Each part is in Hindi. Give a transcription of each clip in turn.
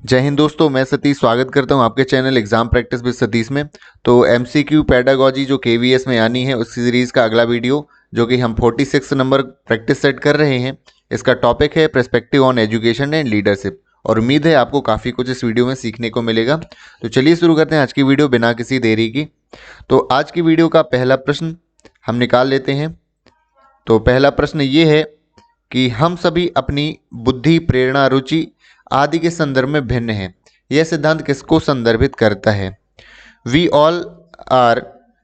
जय हिंद दोस्तों, मैं सतीश स्वागत करता हूं आपके channel exam practice with Satish में। तो एमसीक्यू पेडागोजी जो केवीएस में आनी है उस सीरीज़ का अगला वीडियो जो कि हम 46 नंबर प्रैक्टिस सेट कर रहे हैं, इसका टॉपिक है perspective on education and leadership. और उम्मीद है आपको काफ़ी कुछ इस वीडियो में सीखने को मिलेगा। तो चलिए शुरू करते हैं आज की वीडियो बिना किसी देरी की। तो आज की वीडियो का पहला प्रश्न हम निकाल लेते हैं। तो पहला प्रश्न ये है कि हम सभी अपनी बुद्धि, प्रेरणा, रुचि आदि के संदर्भ में भिन्न हैं। यह सिद्धांत किसको संदर्भित करता है? We all are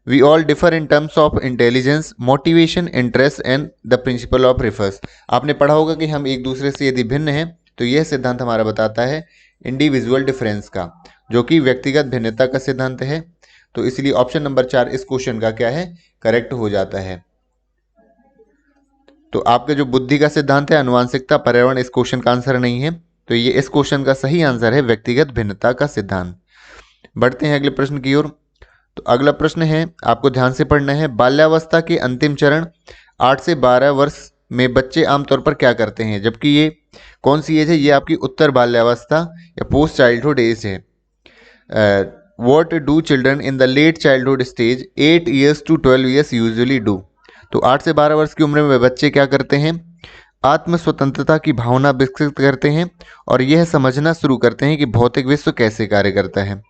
we all differ in terms of intelligence, motivation, interest and the principle of refers. आपने पढ़ा होगा कि हम एक दूसरे से यदि भिन्न हैं तो यह सिद्धांत हमारा बताता है इंडिविजुअल डिफरेंस का, जो कि व्यक्तिगत भिन्नता का सिद्धांत है। तो इसलिए ऑप्शन नंबर 4 इस क्वेश्चन का क्या है, करेक्ट हो जाता है। तो आपके जो बुद्धि का सिद्धांत है, अनुवांशिकता, पर्यावरण, इस क्वेश्चन का आंसर नहीं है। तो ये इस क्वेश्चन का सही आंसर है व्यक्तिगत भिन्नता का सिद्धांत। बढ़ते हैं अगले प्रश्न की ओर। तो अगला प्रश्न है, आपको ध्यान से पढ़ना है। बाल्यावस्था के अंतिम चरण 8 से 12 वर्ष में बच्चे आमतौर पर क्या करते हैं? जबकि ये कौन सी एज है? ये आपकी उत्तर बाल्यावस्था या पोस्ट चाइल्डहुड एज है। What do children in the late childhood stage 8 years to 12 years usually do? तो 8 से 12 वर्ष की उम्र में बच्चे क्या करते हैं? आत्म स्वतंत्रता की भावना विकसित करते हैं और यह समझना शुरू करते हैं कि भौतिक विश्व कैसे कार्य करता है।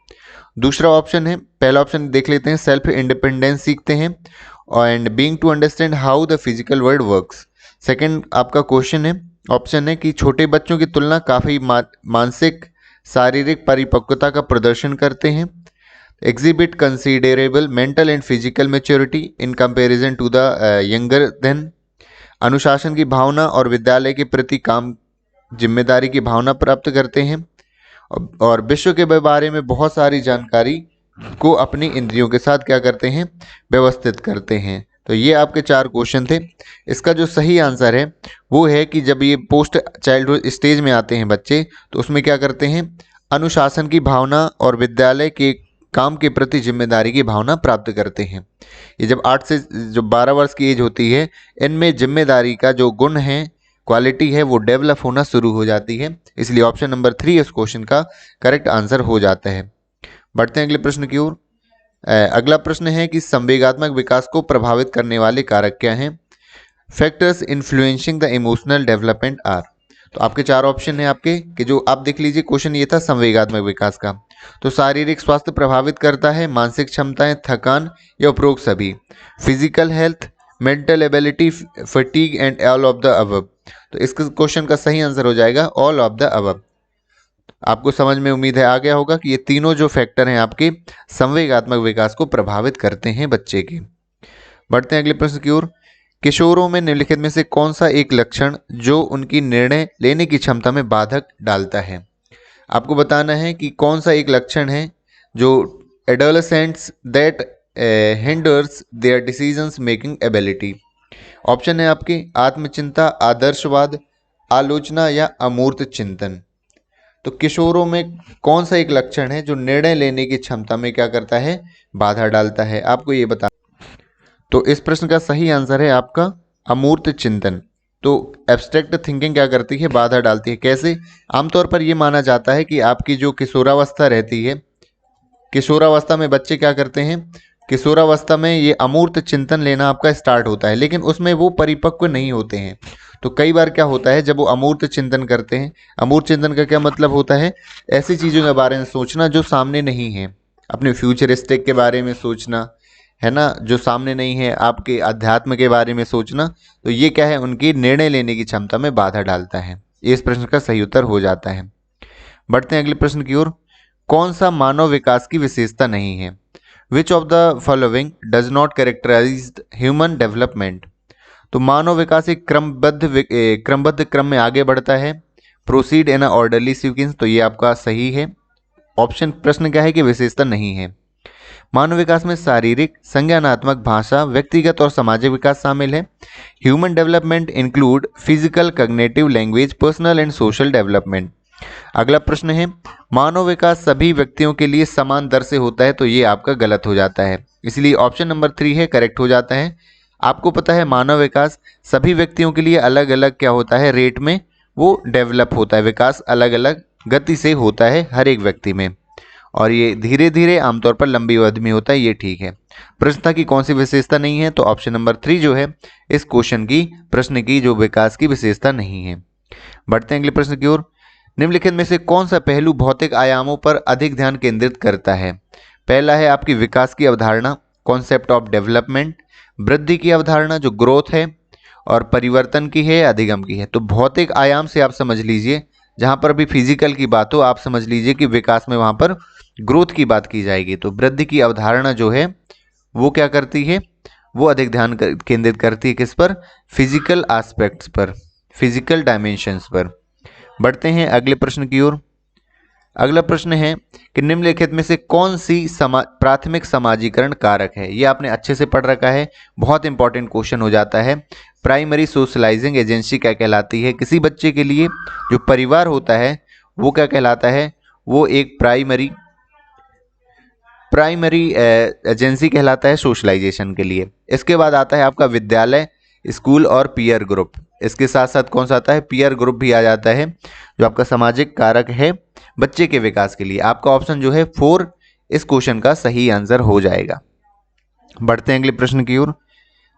दूसरा ऑप्शन है, पहला ऑप्शन देख लेते हैं, सेल्फ इंडिपेंडेंस सीखते हैं and being to understand how the physical world works. Second आपका क्वेश्चन है, ऑप्शन है कि छोटे बच्चों की तुलना काफ़ी मानसिक शारीरिक परिपक्वता का प्रदर्शन करते हैं। Exhibit considerable mental and physical maturity in comparison to the younger than. अनुशासन की भावना और विद्यालय के प्रति काम जिम्मेदारी की भावना प्राप्त करते हैं और विश्व के बारे में बहुत सारी जानकारी को अपनी इंद्रियों के साथ क्या करते हैं, व्यवस्थित करते हैं। तो ये आपके 4 क्वेश्चन थे। इसका जो सही आंसर है वो है कि जब ये पोस्ट चाइल्डहुड स्टेज में आते हैं बच्चे, तो उसमें क्या करते हैं, अनुशासन की भावना और विद्यालय के काम के प्रति जिम्मेदारी की भावना प्राप्त करते हैं। ये जब 8 से जो 12 वर्ष की एज होती है, इनमें जिम्मेदारी का जो गुण है, क्वालिटी है, वो डेवलप होना शुरू हो जाती है। इसलिए ऑप्शन नंबर 3 इस क्वेश्चन का करेक्ट आंसर हो जाता है। बढ़ते हैं अगले प्रश्न की ओर। अगला प्रश्न है कि संवेगात्मक विकास को प्रभावित करने वाले कारक क्या हैं? Factors influencing the emotional development are. तो आपके 4 ऑप्शन है आपके कि जो आप देख लीजिए, क्वेश्चन ये था संवेगात्मक विकास का। तो शारीरिक स्वास्थ्य प्रभावित करता है, मानसिक क्षमताएं, थकान या उपरोक्त सभी, physical health, mental ability, fatigue and all of the above. तो इस क्वेश्चन का सही आंसर हो जाएगा ऑल ऑफ द अबव। आपको समझ में उम्मीद है आ गया होगा कि ये तीनों जो फैक्टर हैं आपके संवेगात्मक विकास को प्रभावित करते हैं बच्चे के। बढ़ते हैं अगले प्रश्न की ओर। किशोरों में निम्नलिखित में से कौन सा एक लक्षण जो उनकी निर्णय लेने की क्षमता में बाधक डालता है? आपको बताना है कि कौन सा एक लक्षण है जो adolescents that hinders their decisions making ability. Option है आपके आत्मचिंता, आदर्शवाद, आलोचना या अमूर्त चिंतन। तो किशोरों में कौन सा एक लक्षण है जो निर्णय लेने की क्षमता में क्या करता है, बाधा डालता है? आपको ये बता। तो इस प्रश्न का सही आंसर है आपका अमूर्त चिंतन। तो एब्स्ट्रैक्ट थिंकिंग क्या करती है, बाधा डालती है। कैसे? आमतौर पर यह माना जाता है कि आपकी जो किशोरावस्था रहती है, किशोरावस्था में बच्चे क्या करते हैं, किशोरावस्था में ये अमूर्त चिंतन लेना आपका स्टार्ट होता है, लेकिन उसमें वो परिपक्व नहीं होते हैं। तो कई बार क्या होता है, जब वो अमूर्त चिंतन करते हैं, अमूर्त चिंतन का क्या मतलब होता है, ऐसी चीज़ों के बारे में सोचना जो सामने नहीं है, अपने फ्यूचरिस्टिक के बारे में सोचना, है ना, जो सामने नहीं है, आपके अध्यात्म के बारे में सोचना। तो ये क्या है, उनकी निर्णय लेने की क्षमता में बाधा डालता है। इस प्रश्न का सही उत्तर हो जाता है। बढ़ते हैं अगले प्रश्न की ओर। कौन सा मानव विकास की विशेषता नहीं है? Which of the following does not characterize human development. तो मानव विकास एक क्रमबद्ध क्रम में आगे बढ़ता है, proceed in a orderly sequence. तो ये आपका सही है। ऑप्शन प्रश्न क्या है कि विशेषता नहीं है। मानव विकास में शारीरिक, संज्ञानात्मक, भाषा, व्यक्तिगत और सामाजिक विकास शामिल है। Human development include physical, cognitive, language, personal and social development. अगला प्रश्न है, मानव विकास सभी व्यक्तियों के लिए समान दर से होता है। तो ये आपका गलत हो जाता है, इसलिए ऑप्शन नंबर 3 है, करेक्ट हो जाता है। आपको पता है मानव विकास सभी व्यक्तियों के लिए अलग अलग क्या होता है, रेट में वो डेवलप होता है, विकास अलग अलग गति से होता है हर एक व्यक्ति में, और ये धीरे धीरे आमतौर पर लंबी अवधि में होता है, ये ठीक है। प्रश्न था कि कौन सी विशेषता नहीं है, तो ऑप्शन नंबर 3 जो है इस क्वेश्चन की, प्रश्न की जो विकास की विशेषता नहीं है। बढ़ते हैं अगले प्रश्न की ओर। निम्नलिखित में से कौन सा पहलू भौतिक आयामों पर अधिक ध्यान केंद्रित करता है? पहला है आपकी विकास की अवधारणा, कॉन्सेप्ट ऑफ डेवलपमेंट, वृद्धि की अवधारणा जो ग्रोथ है, और परिवर्तन की है, अधिगम की है। तो भौतिक आयाम से आप समझ लीजिए, जहां पर भी फिजिकल की बात हो आप समझ लीजिए कि विकास में वहां पर ग्रोथ की बात की जाएगी। तो वृद्धि की अवधारणा जो है वो क्या करती है, वो अधिक ध्यान केंद्रित करती है किस पर? फिजिकल एस्पेक्ट्स पर, फिजिकल डायमेंशंस पर। बढ़ते हैं अगले प्रश्न की ओर। अगला प्रश्न है कि निम्नलिखित में से कौन सी प्राथमिक समाजीकरण कारक है? ये आपने अच्छे से पढ़ रखा है, बहुत इंपॉर्टेंट क्वेश्चन हो जाता है। प्राइमरी सोशलाइजिंग एजेंसी क्या कहलाती है? किसी बच्चे के लिए जो परिवार होता है वो क्या कहलाता है? वो एक प्राइमरी एजेंसी कहलाता है सोशलाइजेशन के लिए। इसके बाद आता है आपका विद्यालय, स्कूल और पीयर ग्रुप। इसके साथ साथ कौन सा आता है? पीयर ग्रुप भी आ जाता है, जो आपका सामाजिक कारक है बच्चे के विकास के लिए। आपका ऑप्शन जो है 4 इस क्वेश्चन का सही आंसर हो जाएगा। बढ़ते हैं अगले प्रश्न की ओर।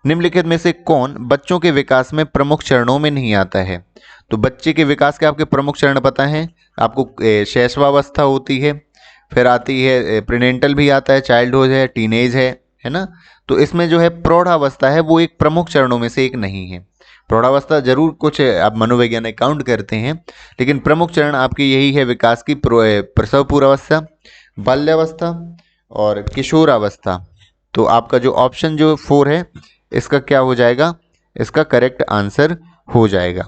निम्नलिखित में से कौन बच्चों के विकास में प्रमुख चरणों में नहीं आता है? तो बच्चे के विकास के आपके प्रमुख चरण पता हैं आपको? शैशवावस्था होती है, फिर आती है प्रीनेंटल भी आता है, चाइल्डहुड है, टीनेज है ना। तो इसमें जो है प्रौढ़ावस्था है वो एक प्रमुख चरणों में से एक नहीं है। प्रौढ़ावस्था जरूर कुछ आप मनोवैज्ञानिक काउंट करते हैं, लेकिन प्रमुख चरण आपकी यही है विकास की, प्रसव पूर्वावस्था, बाल्यावस्था और किशोरावस्था। तो आपका जो ऑप्शन जो 4 है इसका क्या हो जाएगा? इसका करेक्ट आंसर हो जाएगा।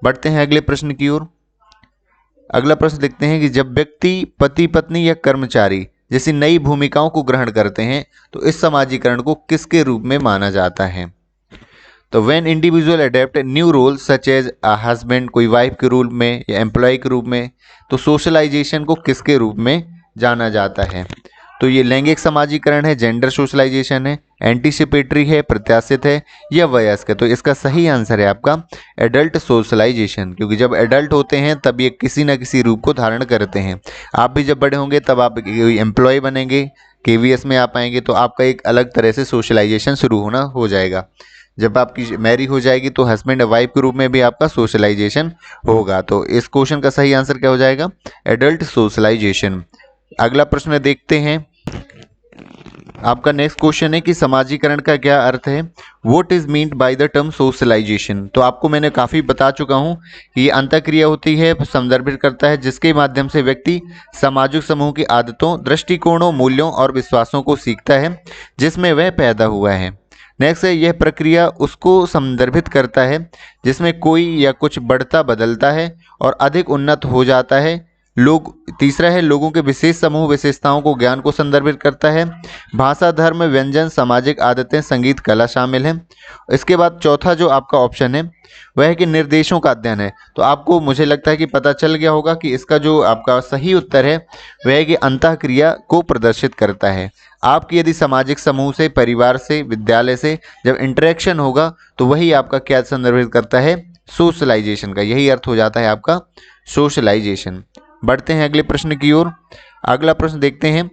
बढ़ते हैं अगले प्रश्न की ओर। अगला प्रश्न देखते हैं कि जब व्यक्ति पति पत्नी या कर्मचारी जैसी नई भूमिकाओं को ग्रहण करते हैं तो इस समाजीकरण को किसके रूप में माना जाता है? तो when individual adapt new role such as husband, कोई वाइफ के रूप में या एम्प्लॉय के रूप में, तो सोशलाइजेशन को किसके रूप में जाना जाता है? तो ये लैंगिक समाजीकरण है, जेंडर सोशलाइजेशन है, एंटीसिपेटरी है, प्रत्याशित है, या वयस्क है? तो इसका सही आंसर है आपका एडल्ट सोशलाइजेशन, क्योंकि जब एडल्ट होते हैं तब ये किसी न किसी रूप को धारण करते हैं। आप भी जब बड़े होंगे तब आप एम्प्लॉय बनेंगे, केवीएस में आप आएंगे, तो आपका एक अलग तरह से सोशलाइजेशन शुरू होना हो जाएगा। जब आपकी मैरी हो जाएगी तो हस्बैंड वाइफ के रूप में भी आपका सोशलाइजेशन होगा। तो इस क्वेश्चन का सही आंसर क्या हो जाएगा? Adult socialization. अगला प्रश्न देखते हैं। आपका नेक्स्ट क्वेश्चन है कि समाजीकरण का क्या अर्थ है? What is meant by the term socialization? तो आपको मैंने काफी बता चुका हूं कि ये अंतःक्रिया होती है, संदर्भित करता है जिसके माध्यम से व्यक्ति सामाजिक समूह की आदतों, दृष्टिकोणों, मूल्यों और विश्वासों को सीखता है जिसमें वह पैदा हुआ है। नेक्स्ट है यह प्रक्रिया उसको संदर्भित करता है जिसमें कोई या कुछ बढ़ता, बदलता है और अधिक उन्नत हो जाता है। तीसरा है लोगों के विशेष समूह विशेषताओं को, ज्ञान को संदर्भित करता है। भाषा, धर्म, व्यंजन, सामाजिक आदतें, संगीत, कला शामिल है। इसके बाद चौथा जो आपका ऑप्शन है वह है कि निर्देशों का अध्ययन है। तो आपको, मुझे लगता है कि पता चल गया होगा कि इसका जो आपका सही उत्तर है वह है कि अंतःक्रिया को प्रदर्शित करता है। आपकी यदि सामाजिक समूह से, परिवार से, विद्यालय से जब इंटरेक्शन होगा तो वही आपका क्या संदर्भित करता है? सोशलाइजेशन का। यही अर्थ हो जाता है आपका सोशलाइजेशन। बढ़ते हैं अगले प्रश्न की ओर। अगला प्रश्न देखते हैं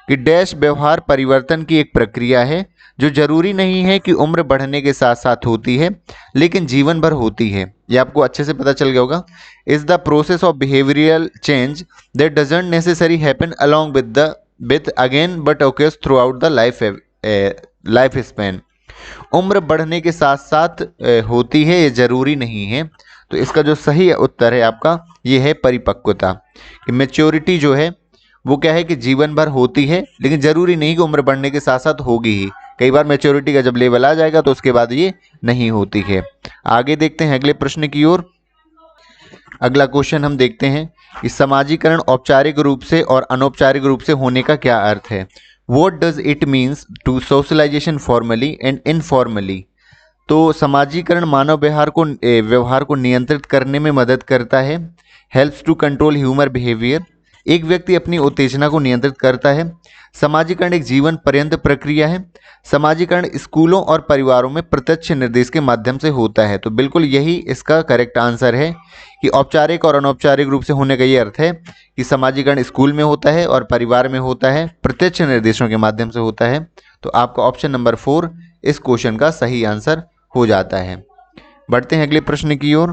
कि डैश व्यवहार परिवर्तन की एक प्रक्रिया है जो जरूरी नहीं है कि उम्र बढ़ने के साथ साथ होती है, लेकिन जीवन भर होती है। ये आपको अच्छे से पता चल गया होगा। Is the process of behavioural change that doesn't necessary happen along with again but okays through out the life span. उम्र बढ़ने के साथ साथ होती है, ये जरूरी नहीं है। तो इसका जो सही उत्तर है आपका ये है परिपक्वता, कि मैच्योरिटी जो है वो क्या है कि जीवन भर होती है, लेकिन जरूरी नहीं कि उम्र बढ़ने के साथ साथ होगी ही। कई बार मैच्योरिटी का जब लेवल आ जाएगा तो उसके बाद ये नहीं होती है। आगे देखते हैं अगले प्रश्न की ओर। अगला क्वेश्चन हम देखते हैं कि समाजीकरण औपचारिक रूप से और अनौपचारिक रूप से होने का क्या अर्थ है? What does it means to socialization formally and informally? तो समाजीकरण मानव व्यवहार को नियंत्रित करने में मदद करता है। Helps to control human behaviour, एक व्यक्ति अपनी उत्तेजना को नियंत्रित करता है। समाजीकरण एक जीवन पर्यंत प्रक्रिया है। समाजीकरण स्कूलों और परिवारों में प्रत्यक्ष निर्देश के माध्यम से होता है। तो बिल्कुल यही इसका करेक्ट आंसर है कि औपचारिक और अनौपचारिक रूप से होने का ये अर्थ है कि समाजीकरण स्कूल में होता है और परिवार में होता है, प्रत्यक्ष निर्देशों के माध्यम से होता है। तो आपका ऑप्शन नंबर 4 इस क्वेश्चन का सही आंसर हो जाता है। बढ़ते हैं अगले प्रश्न की ओर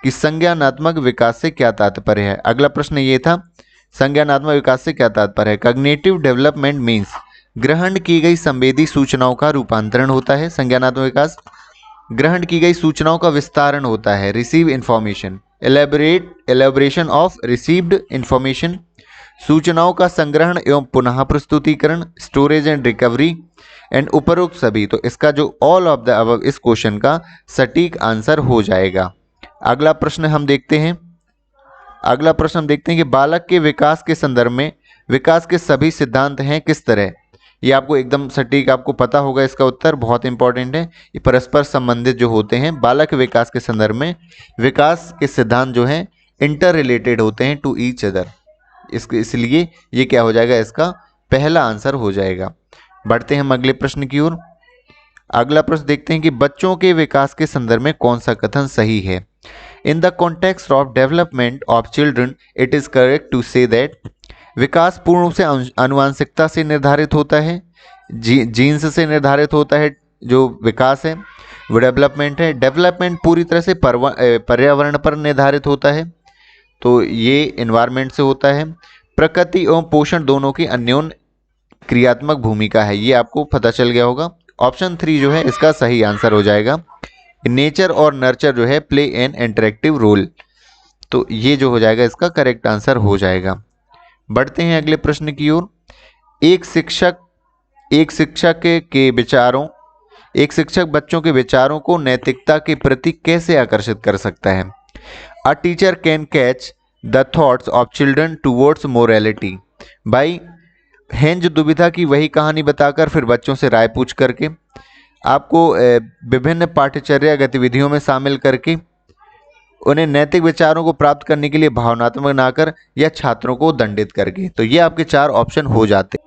कि संज्ञानात्मक विकास से क्या तात्पर्य है। अगला प्रश्न ये था, संज्ञानात्मक विकास से क्या तात्पर्य है। कॉग्निटिव डेवलपमेंट मीन्स ग्रहण की गई संवेदी सूचनाओं का रूपांतरण होता है। संज्ञानात्मक विकास ग्रहण की गई सूचनाओं का विस्तारण होता है। Receive information, elaboration of received information, सूचनाओं का संग्रहण एवं पुनः प्रस्तुतिकरण, स्टोरेज एंड रिकवरी एंड उपरोक्त सभी। तो इसका जो ऑल ऑफ द अबव इस क्वेश्चन का सटीक आंसर हो जाएगा। अगला प्रश्न हम देखते हैं कि बालक के विकास के संदर्भ में विकास के सभी सिद्धांत हैं किस तरह। ये आपको एकदम सटीक आपको पता होगा, इसका उत्तर बहुत इंपॉर्टेंट है। ये परस्पर संबंधित जो होते हैं बालक के विकास के संदर्भ में विकास के सिद्धांत जो हैं इंटर रिलेटेड होते हैं टू ईच अदर। इसलिए ये क्या हो जाएगा, इसका पहला आंसर हो जाएगा। बढ़ते हैं हम अगले प्रश्न की ओर। अगला प्रश्न देखते हैं कि बच्चों के विकास के संदर्भ में कौन सा कथन सही है। In the context of development of children it is correct to say that विकास पूर्ण रूप से आनुवांशिकता से निर्धारित होता है, जीन्स से निर्धारित होता है जो विकास है वो डेवलपमेंट है। डेवलपमेंट पूरी तरह से पर्यावरण पर निर्धारित होता है, तो ये एनवायरनमेंट से होता है। प्रकृति एवं पोषण दोनों की अन्योन्य क्रियात्मक भूमिका है, ये आपको पता चल गया होगा। ऑप्शन 3 जो है इसका सही आंसर हो जाएगा। नेचर और नर्चर जो है प्ले एन इंटरेक्टिव रोल, तो ये जो हो जाएगा इसका करेक्ट आंसर हो जाएगा। बढ़ते हैं अगले प्रश्न की ओर। एक शिक्षक बच्चों के विचारों को नैतिकता के प्रति कैसे आकर्षित कर सकता है। A teacher can catch the thoughts of children towards morality by henge दुविधा की वही कहानी बताकर फिर बच्चों से राय पूछ करके, आपको विभिन्न पाठ्यचर्या गतिविधियों में शामिल करके, उन्हें नैतिक विचारों को प्राप्त करने के लिए भावनात्मक बनाकर, या छात्रों को दंडित करके। तो ये आपके 4 ऑप्शन हो जाते।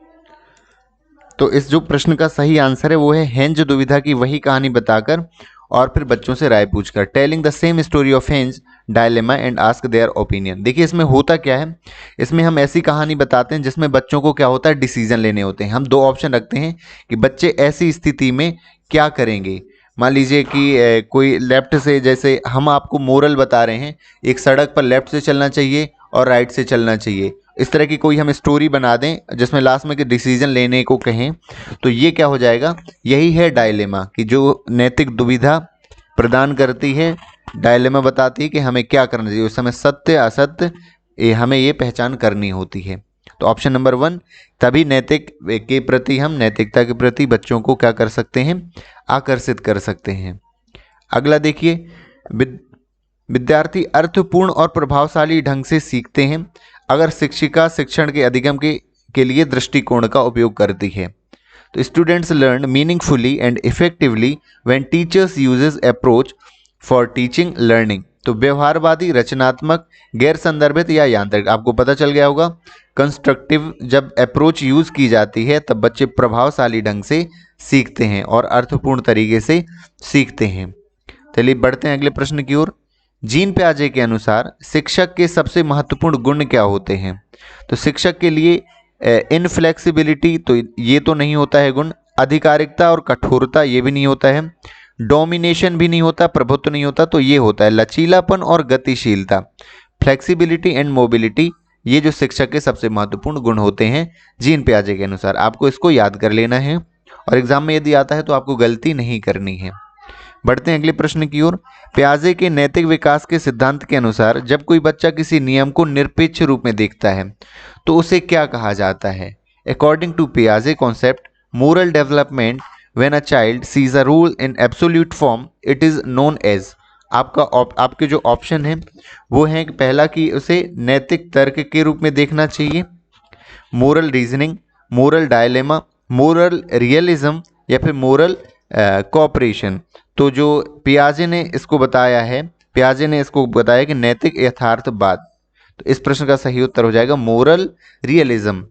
तो इस जो प्रश्न का सही आंसर है वो है हेंज दुविधा की वही कहानी बताकर और फिर बच्चों से राय पूछकर। Telling the same story of henge dilemma and ask their opinion. देखिए इसमें होता क्या है, इसमें हम ऐसी कहानी बताते हैं जिसमें बच्चों को क्या होता है, डिसीजन लेने होते हैं। हम 2 ऑप्शन रखते हैं कि बच्चे ऐसी स्थिति में क्या करेंगे। मान लीजिए कि कोई लेफ्ट से, जैसे हम आपको मोरल बता रहे हैं, एक सड़क पर लेफ्ट से चलना चाहिए और राइट से चलना चाहिए, इस तरह की कोई हम स्टोरी बना दें जिसमें लास्ट में कि डिसीजन लेने को कहें, तो ये क्या हो जाएगा, यही है डायलेमा, कि जो नैतिक दुविधा प्रदान करती है, डायलेमा बताती है कि हमें क्या करना चाहिए। उस समय सत्य असत्य हमें ये पहचान करनी होती है। तो ऑप्शन नंबर 1, तभी नैतिक के प्रति हम नैतिकता के प्रति बच्चों को क्या कर सकते हैं, आकर्षित कर सकते हैं। अगला देखिए, विद्यार्थी अर्थपूर्ण और प्रभावशाली ढंग से सीखते हैं अगर शिक्षिका शिक्षण के अधिगम के लिए दृष्टिकोण का उपयोग करती है। तो students learn meaningfully and effectively when teachers uses approach for teaching learning. तो व्यवहारवादी, रचनात्मक, गैर संदर्भित या यांत्रिक, आपको पता चल गया होगा। कंस्ट्रक्टिव जब अप्रोच यूज की जाती है तब बच्चे प्रभावशाली ढंग से सीखते हैं और अर्थपूर्ण तरीके से सीखते हैं। चलिए बढ़ते हैं अगले प्रश्न की ओर। जीन पियाजे के अनुसार शिक्षक के सबसे महत्वपूर्ण गुण क्या होते हैं। तो शिक्षक के लिए इनफ्लेक्सिबिलिटी, तो ये तो नहीं होता है गुण। आधिकारिकता और कठोरता, ये भी नहीं होता है। डोमिनेशन भी नहीं होता, प्रभुत्व नहीं होता, तो ये होता है लचीलापन और गतिशीलता। फ्लेक्सिबिलिटी एंड मोबिलिटी, ये जो शिक्षक के सबसे महत्वपूर्ण गुण होते हैं जीन पियाजे के अनुसार। आपको इसको याद कर लेना है और एग्जाम में यदि आता है तो आपको गलती नहीं करनी है। बढ़ते हैं अगले प्रश्न की ओर। पियाजे के नैतिक विकास के सिद्धांत के अनुसार जब कोई बच्चा किसी नियम को निरपेक्ष रूप में देखता है तो उसे क्या कहा जाता है। अकॉर्डिंग टू पियाजे concept moral development, when a child sees a rule in absolute form it is known as. आपके जो ऑप्शन है वो है कि पहला कि उसे नैतिक तर्क के रूप में देखना चाहिए, moral reasoning, moral dilemma, moral realism, या फिर मोरल कोऑपरेशन। तो जो पियाजे ने इसको बताया कि नैतिक यथार्थवाद। तो इस प्रश्न का सही उत्तर हो जाएगा मोरल रियलिज्म,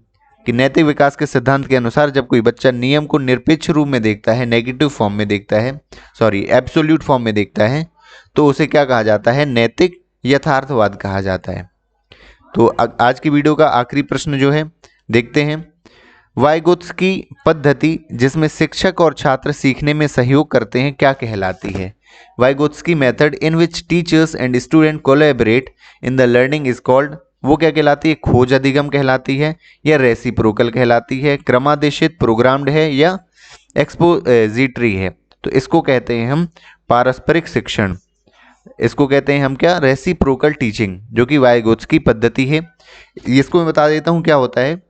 कि नैतिक विकास के सिद्धांत के अनुसार जब कोई बच्चा नियम को निरपेक्ष रूप में देखता है, नेगेटिव फॉर्म में देखता है, सॉरी एब्सोल्यूट फॉर्म में देखता है, तो उसे क्या कहा जाता है, नैतिक यथार्थवाद कहा जाता है। तो आज की वीडियो का आखिरी प्रश्न जो है देखते हैं, वाइगोत्स्की पद्धति जिसमें शिक्षक और छात्र सीखने में सहयोग करते हैं क्या कहलाती है? Vygotsky method in which teachers and student collaborate in the learning is called, वो क्या कहलाती है? खोज अधिगम कहलाती है, या रेसिप्रोकल कहलाती है, क्रमादेशित प्रोग्राम्ड है, या एक्सपोजिटरी है? तो इसको कहते हैं हम पारस्परिक शिक्षण। इसको कहते हैं हम क्या? रेसिप्रोकल टीचिंग, जो कि वाइगोत्स्की पद्धति है। इसको मैं बता देता हूँ क्या होता है।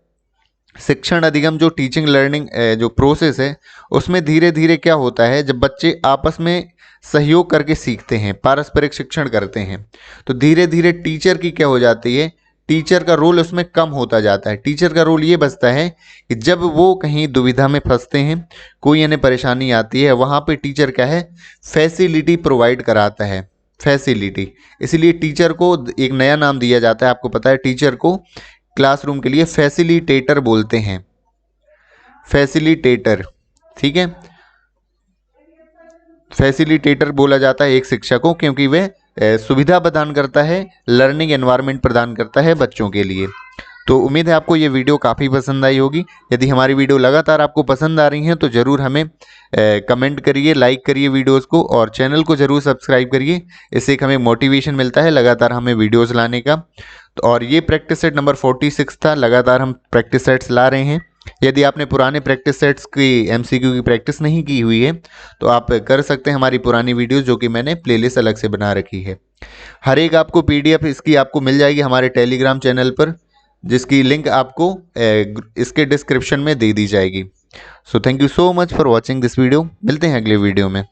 शिक्षण अधिगम जो टीचिंग लर्निंग जो प्रोसेस है, उसमें धीरे धीरे क्या होता है, जब बच्चे आपस में सहयोग करके सीखते हैं, पारस्परिक शिक्षण करते हैं, तो धीरे धीरे टीचर की क्या हो जाती है, टीचर का रोल उसमें कम होता जाता है। टीचर का रोल ये बचता है कि जब वो कहीं दुविधा में फंसते हैं, कोई इन्हें परेशानी आती है, वहाँ पे टीचर क्या है, फैसिलिटी प्रोवाइड कराता है, फैसिलिटी। इसलिए टीचर को एक नया नाम दिया जाता है, आपको पता है, टीचर को क्लासरूम के लिए फैसिलिटेटर बोलते हैं, फैसिलिटेटर, ठीक है। फैसिलिटेटर बोला जाता है एक शिक्षक को, क्योंकि वह सुविधा प्रदान करता है, लर्निंग एनवायरनमेंट प्रदान करता है बच्चों के लिए। तो उम्मीद है आपको ये वीडियो काफ़ी पसंद आई होगी। यदि हमारी वीडियो लगातार आपको पसंद आ रही हैं तो ज़रूर हमें कमेंट करिए, लाइक करिए वीडियोस को, और चैनल को ज़रूर सब्सक्राइब करिए। इससे एक हमें मोटिवेशन मिलता है लगातार हमें वीडियोस लाने का। तो और ये प्रैक्टिस सेट नंबर 46 था, लगातार हम प्रैक्टिस सेट्स ला रहे हैं। यदि आपने पुराने प्रैक्टिस सेट्स की MCQ की प्रैक्टिस नहीं की हुई है तो आप कर सकते हैं हमारी पुरानी वीडियोस, जो कि मैंने प्लेलिस्ट अलग से बना रखी है। हर एक आपको PDF इसकी आपको मिल जाएगी हमारे टेलीग्राम चैनल पर, जिसकी लिंक आपको इसके डिस्क्रिप्शन में दे दी जाएगी। So thank you so much for watching this video. मिलते हैं अगले वीडियो में।